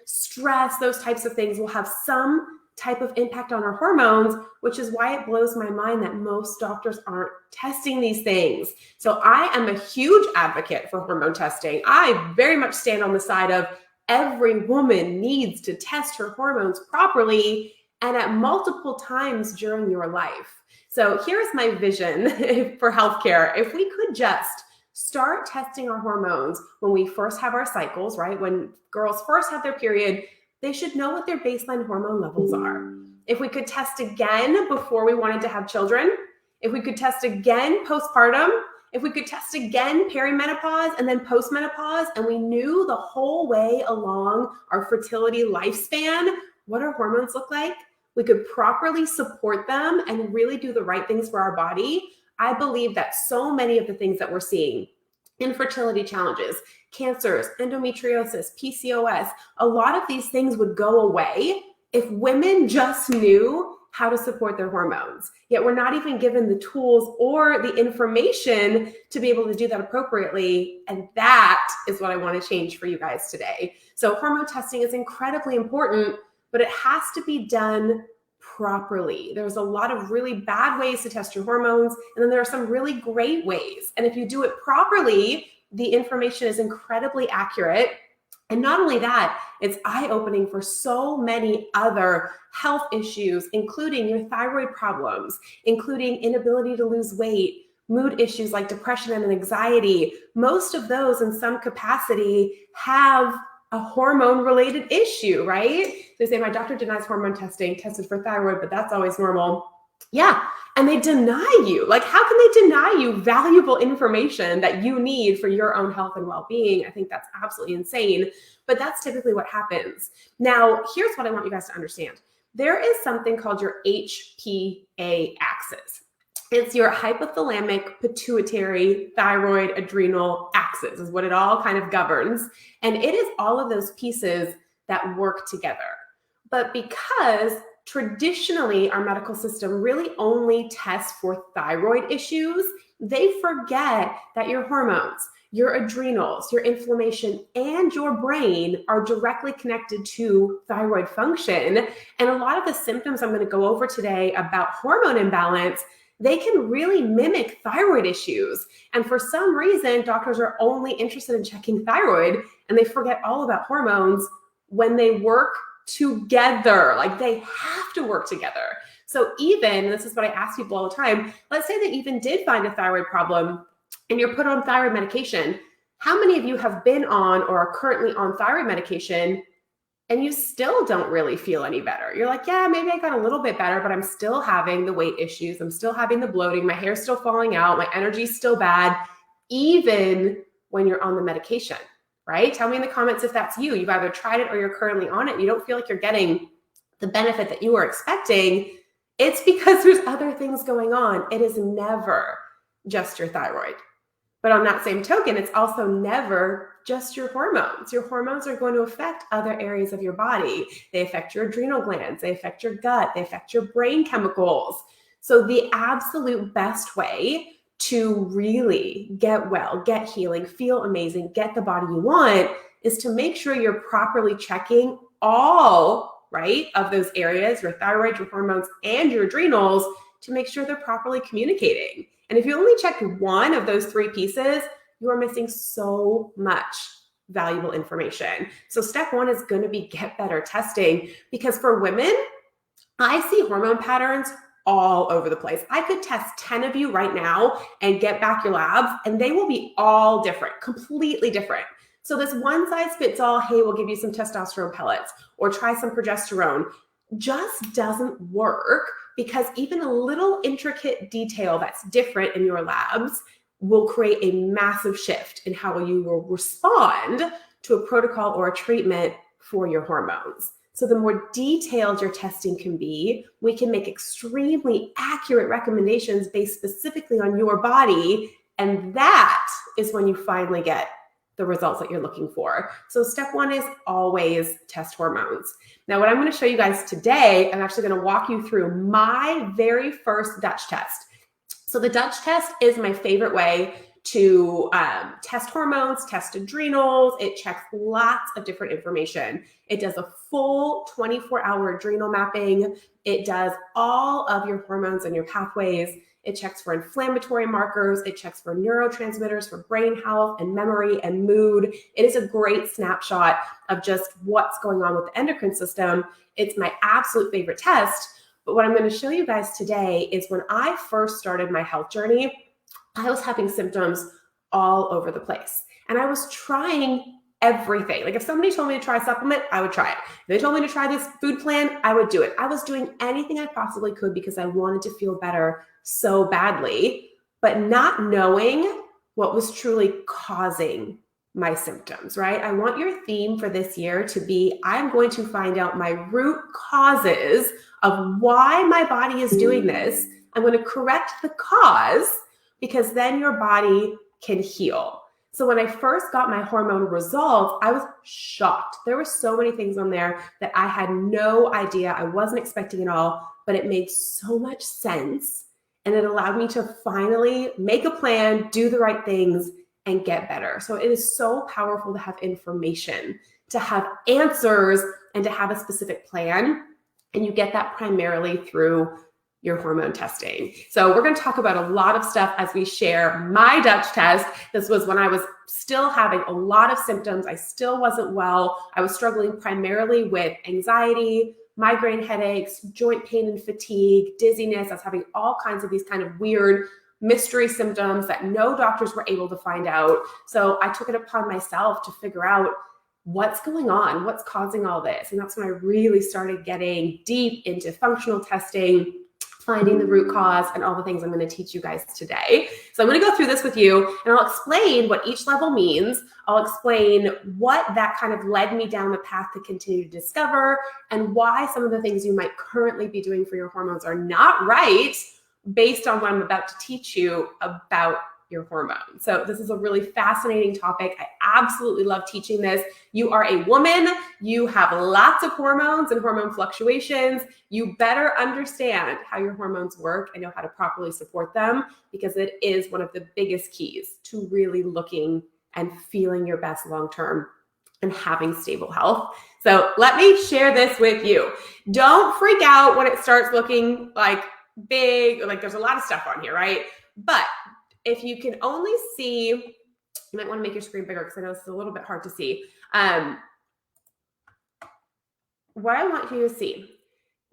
stress, those types of things will have some type of impact on our hormones, which is why it blows my mind that most doctors aren't testing these things. So I am a huge advocate for hormone testing. I very much stand on the side of every woman needs to test her hormones properly and at multiple times during your life. So here's my vision for healthcare. If we could just start testing our hormones when we first have our cycles, right? When girls first have their period, they should know what their baseline hormone levels are. If we could test again before we wanted to have children, if we could test again postpartum, if we could test again perimenopause and then postmenopause, and we knew the whole way along our fertility lifespan what our hormones look like, we could properly support them and really do the right things for our body. I believe that so many of the things that we're seeing, infertility challenges, cancers, endometriosis, PCOS, a lot of these things would go away if women just knew how to support their hormones. Yet we're not even given the tools or the information to be able to do that appropriately. And that is what I want to change for you guys today. So hormone testing is incredibly important, but it has to be done properly. There's a lot of really bad ways to test your hormones, and then there are some really great ways. And if you do it properly, the information is incredibly accurate. And not only that, it's eye-opening for so many other health issues, including your thyroid problems, including inability to lose weight, mood issues like depression and anxiety. Most of those in some capacity have a hormone-related issue, right? They say, my doctor denies hormone testing, tested for thyroid, but that's always normal. Yeah, and they deny you. Like, how can they deny you valuable information that you need for your own health and well-being? I think that's absolutely insane, but that's typically what happens. Now, here's what I want you guys to understand. There is something called your HPA axis. It's your hypothalamic, pituitary, thyroid, adrenal axis is what it all kind of governs. And it is all of those pieces that work together. But because traditionally our medical system really only tests for thyroid issues, they forget that your hormones, your adrenals, your inflammation, and your brain are directly connected to thyroid function. And a lot of the symptoms I'm going to go over today about hormone imbalance, they can really mimic thyroid issues. And for some reason, doctors are only interested in checking thyroid and they forget all about hormones when they work together. Like, they have to work together. So even, this is what I ask people all the time, let's say that even did find a thyroid problem and you're put on thyroid medication. How many of you have been on or are currently on thyroid medication and you still don't really feel any better? You're like, yeah, maybe I got a little bit better, but I'm still having the weight issues. I'm still having the bloating. My hair's still falling out. My energy's still bad, even when you're on the medication, right? Tell me in the comments if that's you. You've either tried it or you're currently on it. You don't feel like you're getting the benefit that you were expecting. It's because there's other things going on. It is never just your thyroid. But on that same token, it's also never just your hormones. Your hormones are going to affect other areas of your body. They affect your adrenal glands. They affect your gut. They affect your brain chemicals. So the absolute best way to really get well, get healing, feel amazing, get the body you want is to make sure you're properly checking all, right, of those areas, your thyroid, your hormones, and your adrenals, to make sure they're properly communicating. And if you only check one of those three pieces, you are missing so much valuable information. So step one is going to be get better testing, because for women, I see hormone patterns all over the place. I could test 10 of you right now and get back your labs, and they will be all different, completely different. So this one size fits all, hey, we'll give you some testosterone pellets or try some progesterone, just doesn't work, because even a little intricate detail that's different in your labs will create a massive shift in how you will respond to a protocol or a treatment for your hormones. So the more detailed your testing can be, we can make extremely accurate recommendations based specifically on your body. And that is when you finally get the results that you're looking for. So step one is always test hormones. Now, what I'm going to show you guys today, I'm actually going to walk you through my very first Dutch test. So the Dutch test is my favorite way to test hormones, test adrenals. It checks lots of different information. It does a full 24-hour adrenal mapping. It does all of your hormones and your pathways. It checks for inflammatory markers. It checks for neurotransmitters, for brain health and memory and mood. It is a great snapshot of just what's going on with the endocrine system. It's my absolute favorite test. But what I'm going to show you guys today is when I first started my health journey, I was having symptoms all over the place. And I was trying everything. Like if somebody told me to try a supplement, I would try it. If they told me to try this food plan, I would do it. I was doing anything I possibly could because I wanted to feel better so badly, but not knowing what was truly causing my symptoms, right? I want your theme for this year to be, I'm going to find out my root causes of why my body is doing this. I'm going to correct the cause because then your body can heal. So when I first got my hormone results, I was shocked. There were so many things on there that I had no idea. I wasn't expecting at all, but it made so much sense. And it allowed me to finally make a plan, do the right things, and get better. So it is so powerful to have information, to have answers, and to have a specific plan. And you get that primarily through your hormone testing. So we're going to talk about a lot of stuff as we share my Dutch test. This was when I was still having a lot of symptoms. I still wasn't well. I was struggling primarily with anxiety, migraine headaches, joint pain and fatigue, dizziness. I was having all kinds of these kind of weird mystery symptoms that no doctors were able to find out. So I took it upon myself to figure out what's going on, what's causing all this. And that's when I really started getting deep into functional testing, finding the root cause, and all the things I'm going to teach you guys today. So I'm going to go through this with you, and I'll explain what each level means. I'll explain what that kind of led me down the path to continue to discover, and why some of the things you might currently be doing for your hormones are not right based on what I'm about to teach you about your hormones. So this is a really fascinating topic. I absolutely love teaching this. You are a woman. You have lots of hormones and hormone fluctuations. You better understand how your hormones work and know how to properly support them, because it is one of the biggest keys to really looking and feeling your best long-term and having stable health. So let me share this with you. Don't freak out when it starts looking like big, like there's a lot of stuff on here, right? But if you can only see, you might want to make your screen bigger because I know it's a little bit hard to see. What I want you to see,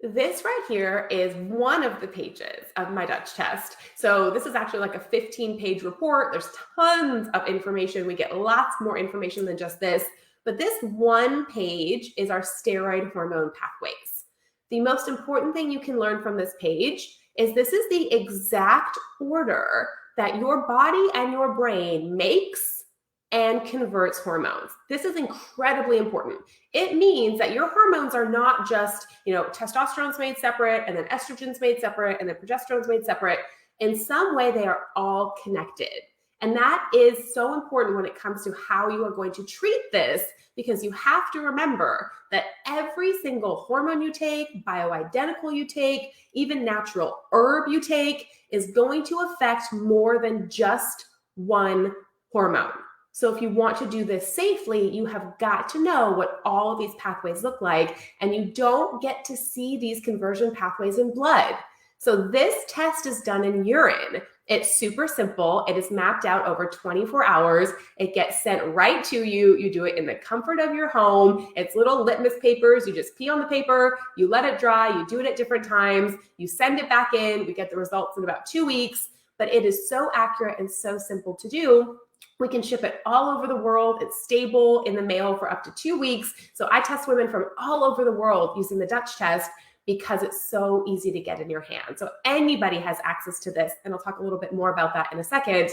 this right here is one of the pages of my Dutch test. So this is actually like a 15-page report. There's tons of information. We get lots more information than just this. But this one page is our steroid hormone pathways. The most important thing you can learn from this page is this is the exact order that your body and your brain makes and converts hormones. This is incredibly important. It means that your hormones are not just, testosterone's made separate, and then estrogen's made separate, and then progesterone's made separate. In some way, they are all connected. And that is so important when it comes to how you are going to treat this, because you have to remember that every single hormone you take, bioidentical you take, even natural herb you take, is going to affect more than just one hormone. So if you want to do this safely, you have got to know what all of these pathways look like, and you don't get to see these conversion pathways in blood. So this test is done in urine. It's super simple. It is mapped out over 24 hours. It gets sent right to you. You do it in the comfort of your home. It's little litmus papers. You just pee on the paper. You let it dry. You do it at different times. You send it back in. We get the results in about 2 weeks. But it is so accurate and so simple to do. We can ship it all over the world. It's stable in the mail for up to 2 weeks. So I test women from all over the world using the Dutch test, because it's so easy to get in your hand. So anybody has access to this, and I'll talk a little bit more about that in a second.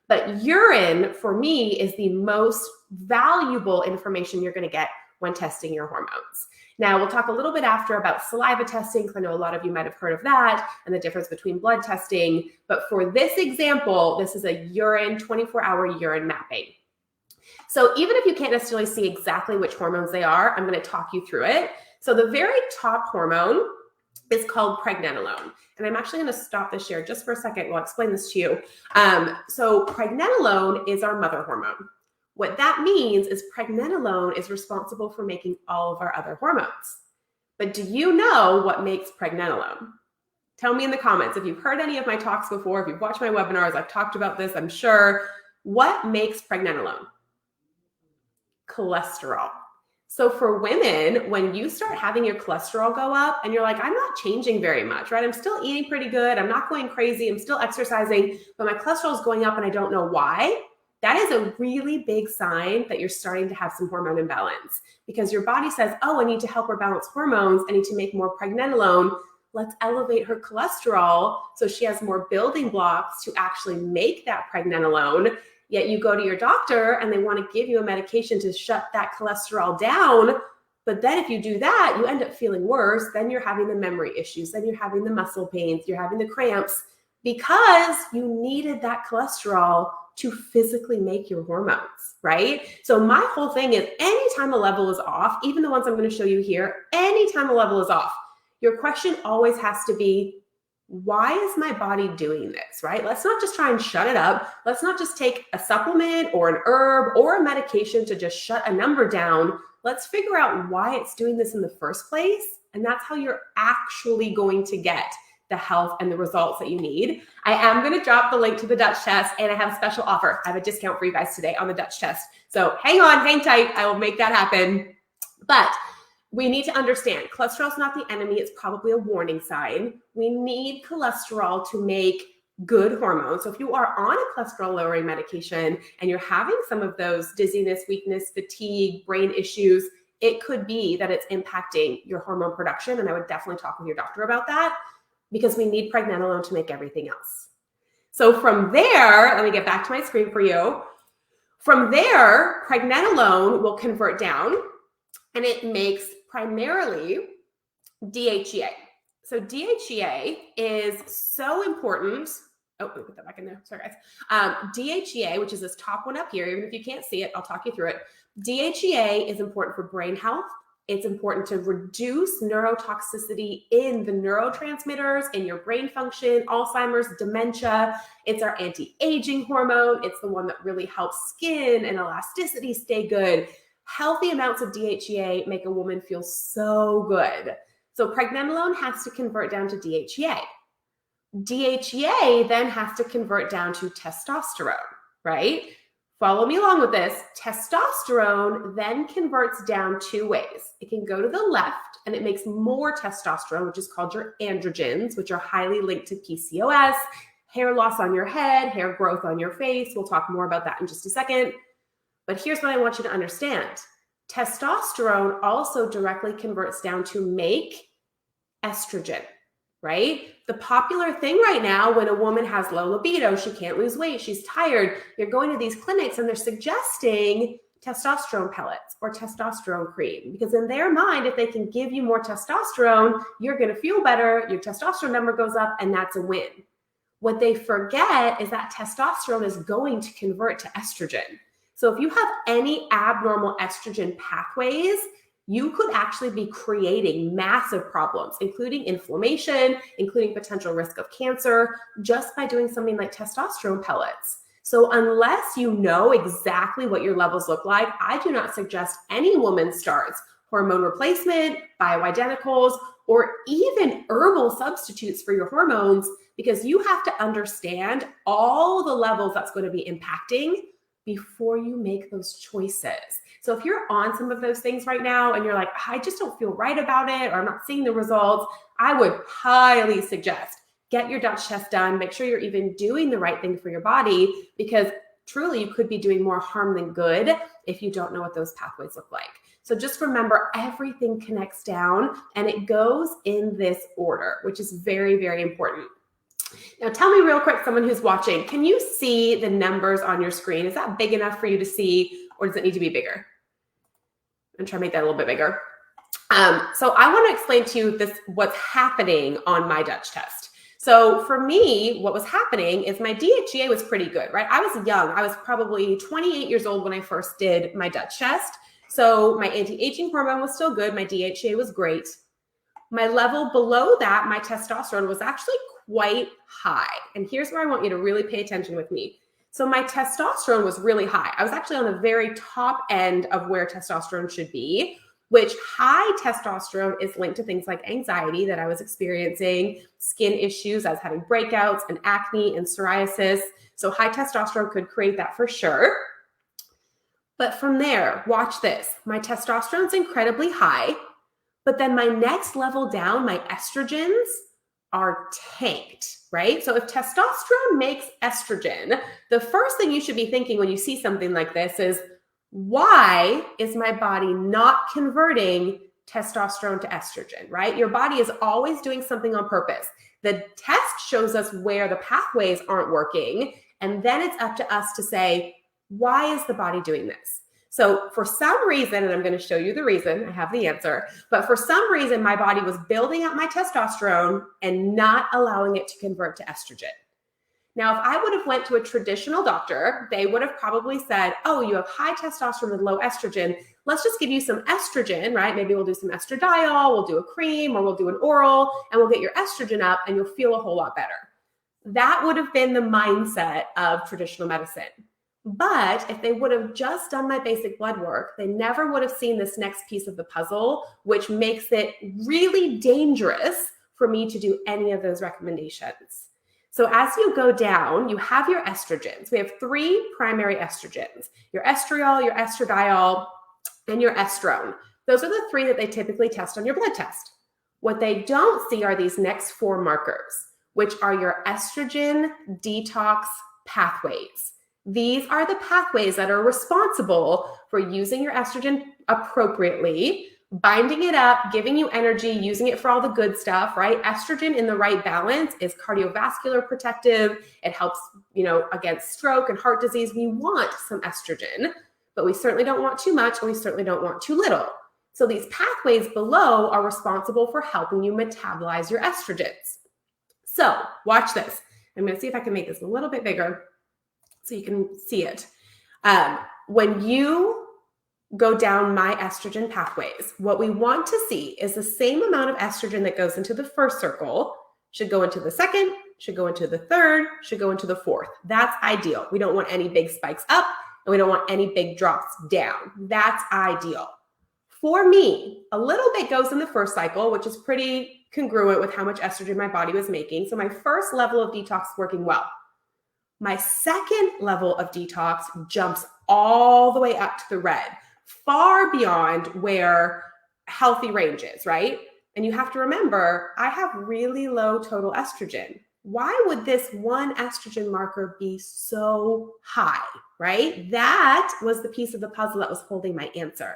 But urine, for me, is the most valuable information you're going to get when testing your hormones. Now, we'll talk a little bit after about saliva testing, because I know a lot of you might have heard of that and the difference between blood testing. But for this example, this is a urine, 24-hour urine mapping. So even if you can't necessarily see exactly which hormones they are, I'm going to talk you through it. So the very top hormone is called pregnenolone. And I'm actually going to stop the share just for a second. I'll explain this to you. So pregnenolone is our mother hormone. What that means is pregnenolone is responsible for making all of our other hormones. But do you know what makes pregnenolone? Tell me in the comments. If you've heard any of my talks before, if you've watched my webinars, I've talked about this, I'm sure. What makes pregnenolone? Cholesterol. So for women, when you start having your cholesterol go up and you're like, I'm not changing very much, right? I'm still eating pretty good. I'm not going crazy. I'm still exercising, but my cholesterol is going up and I don't know why. That is a really big sign that you're starting to have some hormone imbalance, because your body says, oh, I need to help her balance hormones. I need to make more pregnenolone. Let's elevate her cholesterol so she has more building blocks to actually make that pregnenolone. Yet you go to your doctor and they want to give you a medication to shut that cholesterol down. But then if you do that, you end up feeling worse. Then you're having the memory issues. Then you're having the muscle pains. You're having the cramps because you needed that cholesterol to physically make your hormones, right? So my whole thing is anytime a level is off, even the ones I'm going to show you here, anytime a level is off, your question always has to be, why is my body doing this, right? Let's not just try and shut it up. Let's not just take a supplement or an herb or a medication to just shut a number down. Let's figure out why it's doing this in the first place. And that's how you're actually going to get the health and the results that you need. I am going to drop the link to the Dutch test, and I have a special offer. I have a discount for you guys today on the Dutch test. So hang on, hang tight. I will make that happen. But we need to understand cholesterol is not the enemy. It's probably a warning sign. We need cholesterol to make good hormones. So if you are on a cholesterol lowering medication and you're having some of those dizziness, weakness, fatigue, brain issues, it could be that it's impacting your hormone production. And I would definitely talk with your doctor about that, because we need pregnenolone to make everything else. So from there, let me get back to my screen for you. From there, pregnenolone will convert down and it makes primarily DHEA. So DHEA is so important. Oh, let me put that back in there. Sorry, guys. DHEA, which is this top one up here, even if you can't see it, I'll talk you through it. DHEA is important for brain health. It's important to reduce neurotoxicity in the neurotransmitters, in your brain function, Alzheimer's, dementia. It's our anti-aging hormone. It's the one that really helps skin and elasticity stay good. Healthy amounts of DHEA make a woman feel so good. So pregnenolone has to convert down to DHEA. DHEA then has to convert down to testosterone, right? Follow me along with this. Testosterone then converts down two ways. It can go to the left and it makes more testosterone, which is called your androgens, which are highly linked to PCOS, hair loss on your head, hair growth on your face. We'll talk more about that in just a second. But here's what I want you to understand. Testosterone also directly converts down to make estrogen, right? The popular thing right now when a woman has low libido, she can't lose weight, she's tired, you're going to these clinics and they're suggesting testosterone pellets or testosterone cream, because in their mind, if they can give you more testosterone, you're going to feel better, your testosterone number goes up, and that's a win. What they forget is that testosterone is going to convert to estrogen. So if you have any abnormal estrogen pathways, you could actually be creating massive problems, including inflammation, including potential risk of cancer, just by doing something like testosterone pellets. So unless you know exactly what your levels look like, I do not suggest any woman starts hormone replacement, bioidenticals, or even herbal substitutes for your hormones, because you have to understand all the levels that's going to be impacting before you make those choices. So if you're on some of those things right now and you're like, I just don't feel right about it, or I'm not seeing the results, I would highly suggest get your Dutch test done. Make sure you're even doing the right thing for your body, because truly you could be doing more harm than good if you don't know what those pathways look like. So just remember, everything connects down and it goes in this order, which is very, very important. Now, tell me real quick, someone who's watching, can you see the numbers on your screen? Is that big enough for you to see, or does it need to be bigger? I'm trying to make that a little bit bigger. So I want to explain to you what's happening on my Dutch test. So for me, what was happening is my DHEA was pretty good, right? I was young. I was probably 28 years old when I first did my Dutch test. So my anti-aging hormone was still good. My DHEA was great. My level below that, my testosterone was actually quite high. And here's where I want you to really pay attention with me. So my testosterone was really high. I was actually on the very top end of where testosterone should be, which high testosterone is linked to things like anxiety that I was experiencing, skin issues, I was having breakouts and acne and psoriasis. So high testosterone could create that for sure. But from there, watch this. My testosterone's incredibly high, but then my next level down, my estrogens are tanked, right? So if testosterone makes estrogen, the first thing you should be thinking when you see something like this is, why is my body not converting testosterone to estrogen, right? Your body is always doing something on purpose. The test shows us where the pathways aren't working, and then it's up to us to say, why is the body doing this? So for some reason, and I'm going to show you the reason, I have the answer, but for some reason, my body was building up my testosterone and not allowing it to convert to estrogen. Now, if I would have went to a traditional doctor, they would have probably said, oh, you have high testosterone with low estrogen. Let's just give you some estrogen, right? Maybe we'll do some estradiol, we'll do a cream, or we'll do an oral, and we'll get your estrogen up and you'll feel a whole lot better. That would have been the mindset of traditional medicine. But if they would have just done my basic blood work, they never would have seen this next piece of the puzzle, which makes it really dangerous for me to do any of those recommendations. So as you go down, you have your estrogens. We have 3 primary estrogens: your estriol, your estradiol, and your estrone. Those are the 3 that they typically test on your blood test. What they don't see are these next 4 markers, which are your estrogen detox pathways. These are the pathways that are responsible for using your estrogen appropriately, binding it up, giving you energy, using it for all the good stuff, right? Estrogen in the right balance is cardiovascular protective. It helps, against stroke and heart disease. We want some estrogen, but we certainly don't want too much, and we certainly don't want too little. So these pathways below are responsible for helping you metabolize your estrogens. So watch this. I'm going to see if I can make this a little bit bigger so you can see it. When you go down my estrogen pathways, what we want to see is the same amount of estrogen that goes into the first circle should go into the second, should go into the third, should go into the fourth. That's ideal. We don't want any big spikes up, and we don't want any big drops down. That's ideal. For me, a little bit goes in the first cycle, which is pretty congruent with how much estrogen my body was making. So my first level of detox is working well. My second level of detox jumps all the way up to the red, far beyond where healthy range is, right? And you have to remember, I have really low total estrogen. Why would this one estrogen marker be so high, right? That was the piece of the puzzle that was holding my answer.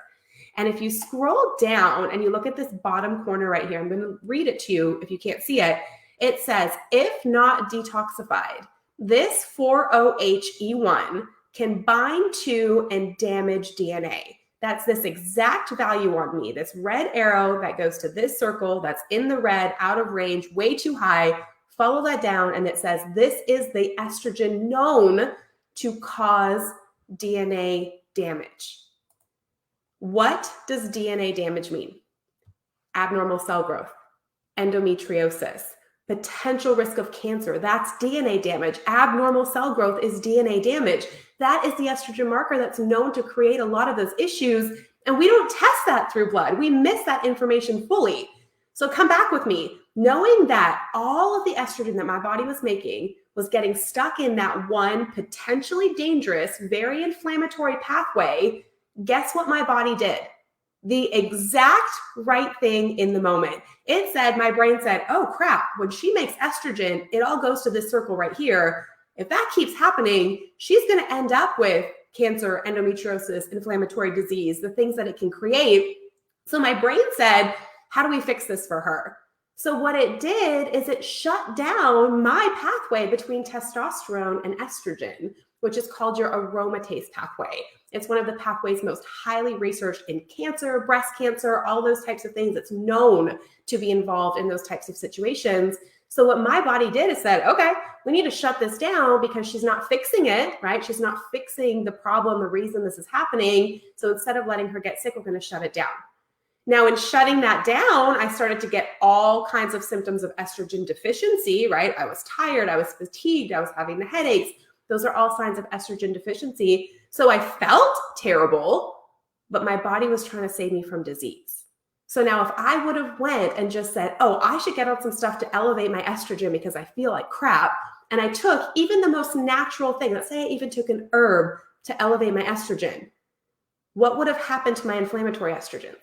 And if you scroll down and you look at this bottom corner right here, I'm going to read it to you if you can't see it. It says, if not detoxified, this 4OHE1 can bind to and damage DNA. That's this exact value on me, this red arrow that goes to this circle that's in the red, out of range, way too high. Follow that down, and it says this is the estrogen known to cause DNA damage. What does DNA damage mean? Abnormal cell growth, endometriosis, potential risk of cancer. That's DNA damage. Abnormal cell growth is DNA damage. That is the estrogen marker that's known to create a lot of those issues. And we don't test that through blood. We miss that information fully. So come back with me. Knowing that all of the estrogen that my body was making was getting stuck in that one potentially dangerous, very inflammatory pathway, guess what my body did? The exact right thing in the moment. It said, my brain said, oh crap, when she makes estrogen, it all goes to this circle right here. If that keeps happening, she's going to end up with cancer, endometriosis, inflammatory disease, the things that it can create. So my brain said, how do we fix this for her? So what it did is it shut down my pathway between testosterone and estrogen, which is called your aromatase pathway. It's one of the pathways most highly researched in cancer, breast cancer, all those types of things. It's known to be involved in those types of situations. So what my body did is said, okay, we need to shut this down because she's not fixing it, right? She's not fixing the problem, the reason this is happening. So instead of letting her get sick, we're going to shut it down. Now, in shutting that down, I started to get all kinds of symptoms of estrogen deficiency, right? I was tired, I was fatigued, I was having the headaches. Those are all signs of estrogen deficiency. So I felt terrible, but my body was trying to save me from disease. So now if I would have went and just said, oh, I should get on some stuff to elevate my estrogen because I feel like crap, and I took even the most natural thing, let's say I even took an herb to elevate my estrogen, what would have happened to my inflammatory estrogens?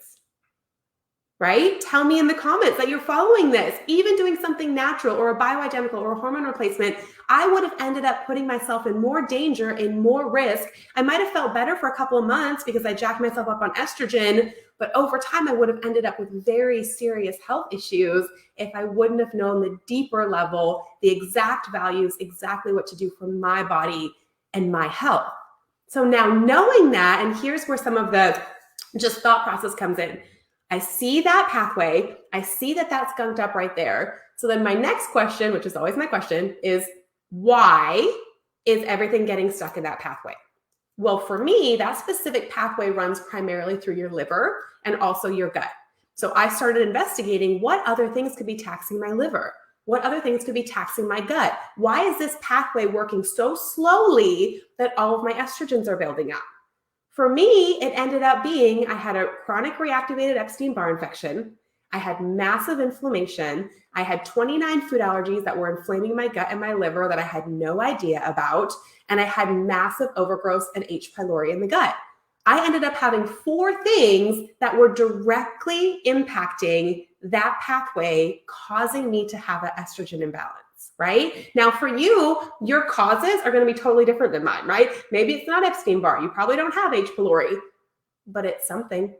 Right? Tell me in the comments that you're following this. Even doing something natural or a bioidentical or a hormone replacement, I would have ended up putting myself in more danger and more risk. I might have felt better for a couple of months because I jacked myself up on estrogen, but over time I would have ended up with very serious health issues if I wouldn't have known the deeper level, the exact values, exactly what to do for my body and my health. So now knowing that, and here's where some of the just thought process comes in. I see that pathway. I see that that's skunked up right there. So then my next question, which is always my question, is why is everything getting stuck in that pathway? Well, for me, that specific pathway runs primarily through your liver and also your gut. So I started investigating what other things could be taxing my liver. What other things could be taxing my gut? Why is this pathway working so slowly that all of my estrogens are building up? For me, it ended up being I had a chronic reactivated Epstein-Barr infection. I had massive inflammation. I had 29 food allergies that were inflaming my gut and my liver that I had no idea about. And I had massive overgrowth and H. pylori in the gut. I ended up having 4 things that were directly impacting that pathway, causing me to have an estrogen imbalance. Right? Now for you, your causes are going to be totally different than mine, right? Maybe it's not Epstein-Barr. You probably don't have H. pylori, but it's something.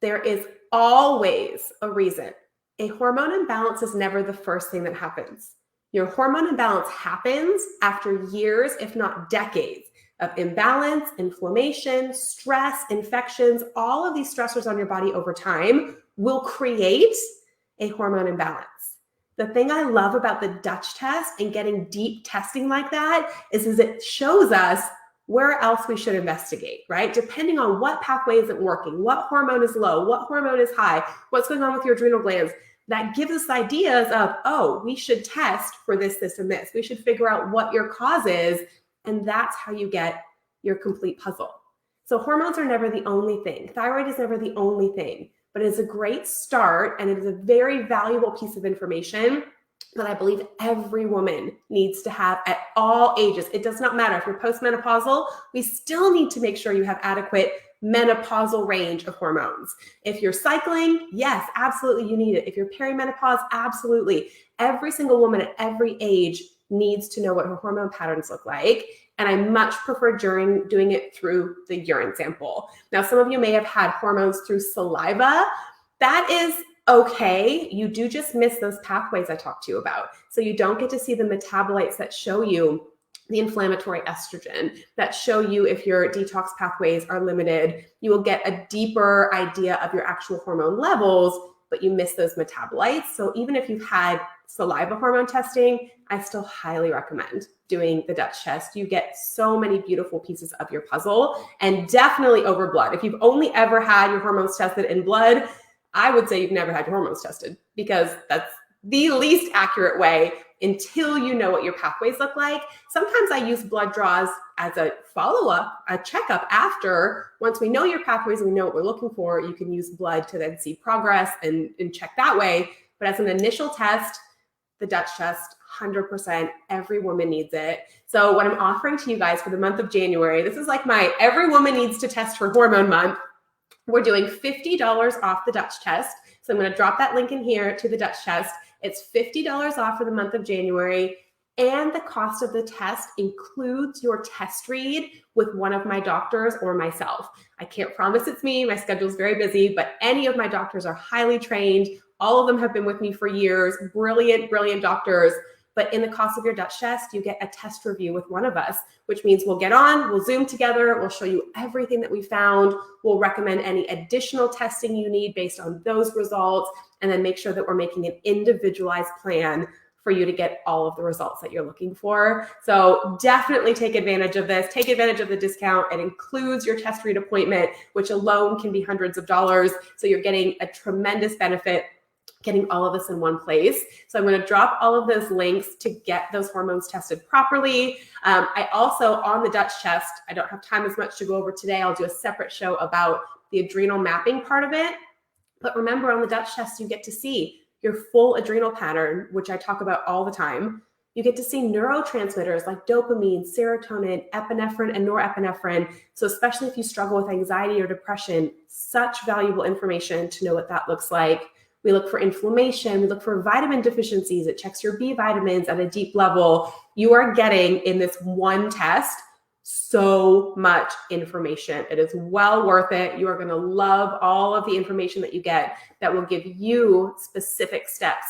There is always a reason. A hormone imbalance is never the first thing that happens. Your hormone imbalance happens after years, if not decades, of imbalance, inflammation, stress, infections. All of these stressors on your body over time will create a hormone imbalance. The thing I love about the Dutch test and getting deep testing like that is it shows us where else we should investigate, right? Depending on what pathway isn't working, what hormone is low, what hormone is high, what's going on with your adrenal glands. That gives us ideas of, oh, we should test for this, this, and this. We should figure out what your cause is, and that's how you get your complete puzzle. So hormones are never the only thing. Thyroid is never the only thing. But it is a great start, and it is a very valuable piece of information that I believe every woman needs to have at all ages. It does not matter if you're postmenopausal, we still need to make sure you have adequate menopausal range of hormones. If you're cycling, yes, absolutely you need it. If you're perimenopause, absolutely. Every single woman at every age needs to know what her hormone patterns look like. And I much prefer doing it through the urine sample. Now, some of you may have had hormones through saliva. That is okay. You do just miss those pathways I talked to you about. So you don't get to see the metabolites that show you the inflammatory estrogen, that show you if your detox pathways are limited. You will get a deeper idea of your actual hormone levels, but you miss those metabolites. So even if you've had saliva hormone testing, I still highly recommend doing the Dutch test. You get so many beautiful pieces of your puzzle, and definitely over blood. If you've only ever had your hormones tested in blood, I would say you've never had your hormones tested, because that's the least accurate way until you know what your pathways look like. Sometimes I use blood draws as a follow-up, a checkup after. Once we know your pathways and we know what we're looking for, you can use blood to then see progress and check that way. But as an initial test, the Dutch test, 100%, every woman needs it. So what I'm offering to you guys for the month of January, this is like my every woman needs to test for hormone month. We're doing $50 off the Dutch test. So I'm going to drop that link in here to the Dutch test. It's $50 off for the month of January. And the cost of the test includes your test read with one of my doctors or myself. I can't promise it's me. My schedule is very busy, but any of my doctors are highly trained. All of them have been with me for years. Brilliant, brilliant doctors. But in the cost of your Dutch test, you get a test review with one of us, which means we'll get on, we'll Zoom together, we'll show you everything that we found, we'll recommend any additional testing you need based on those results, and then make sure that we're making an individualized plan for you to get all of the results that you're looking for. So definitely take advantage of this. Take advantage of the discount. It includes your test read appointment, which alone can be hundreds of dollars. So you're getting a tremendous benefit getting all of this in one place. So I'm going to drop all of those links to get those hormones tested properly. I also, on the Dutch test, I don't have time as much to go over today. I'll do a separate show about the adrenal mapping part of it. But remember, on the Dutch test, you get to see your full adrenal pattern, which I talk about all the time. You get to see neurotransmitters like dopamine, serotonin, epinephrine, and norepinephrine. So especially if you struggle with anxiety or depression, such valuable information to know what that looks like. We look for inflammation. We look for vitamin deficiencies. It checks your B vitamins at a deep level. You are getting in this one test so much information. It is well worth it. You are going to love all of the information that you get that will give you specific steps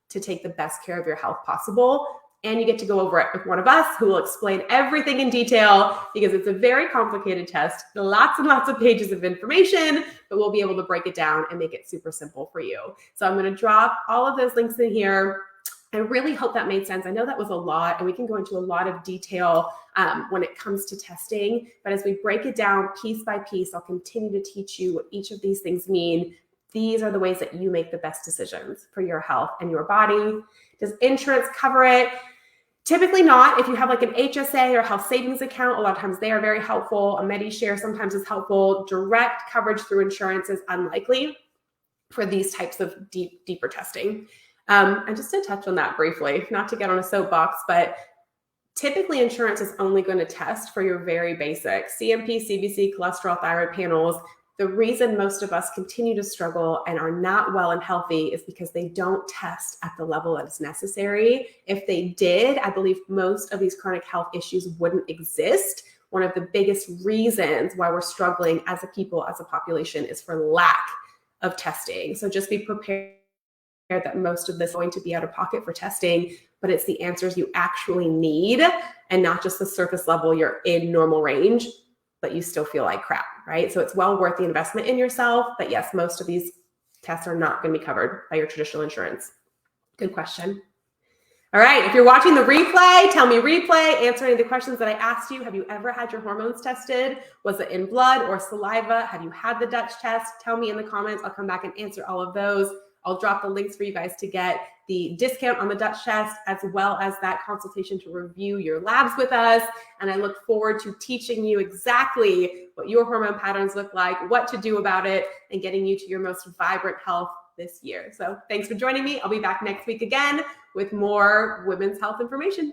to take the best care of your health possible. And you get to go over it with one of us who will explain everything in detail because it's a very complicated test, lots and lots of pages of information, but we'll be able to break it down and make it super simple for you. So I'm going to drop all of those links in here. I really hope that made sense. I know that was a lot, and we can go into a lot of detail when it comes to testing. But as we break it down piece by piece, I'll continue to teach you what each of these things mean. These are the ways that you make the best decisions for your health and your body. Does insurance cover it? Typically not. If you have like an HSA or health savings account, a lot of times they are very helpful. A MediShare sometimes is helpful. Direct coverage through insurance is unlikely for these types of deeper testing. And just to touch on that briefly, not to get on a soapbox, but typically insurance is only going to test for your very basic CMP, CBC, cholesterol, thyroid panels. The reason most of us continue to struggle and are not well and healthy is because they don't test at the level that is necessary. If they did, I believe most of these chronic health issues wouldn't exist. One of the biggest reasons why we're struggling as a people, as a population, is for lack of testing. So just be prepared that most of this is going to be out of pocket for testing, but it's the answers you actually need and not just the surface level you're in normal range, but you still feel like crap, right? So it's well worth the investment in yourself. But yes, most of these tests are not going to be covered by your traditional insurance. Good question. All right, if you're watching the replay, tell me replay, answer any of the questions that I asked you. Have you ever had your hormones tested? Was it in blood or saliva? Have you had the Dutch test? Tell me in the comments. I'll come back and answer all of those. I'll drop the links for you guys to get the discount on the Dutch test, as well as that consultation to review your labs with us. And I look forward to teaching you exactly what your hormone patterns look like, what to do about it, and getting you to your most vibrant health this year. So thanks for joining me. I'll be back next week again with more women's health information.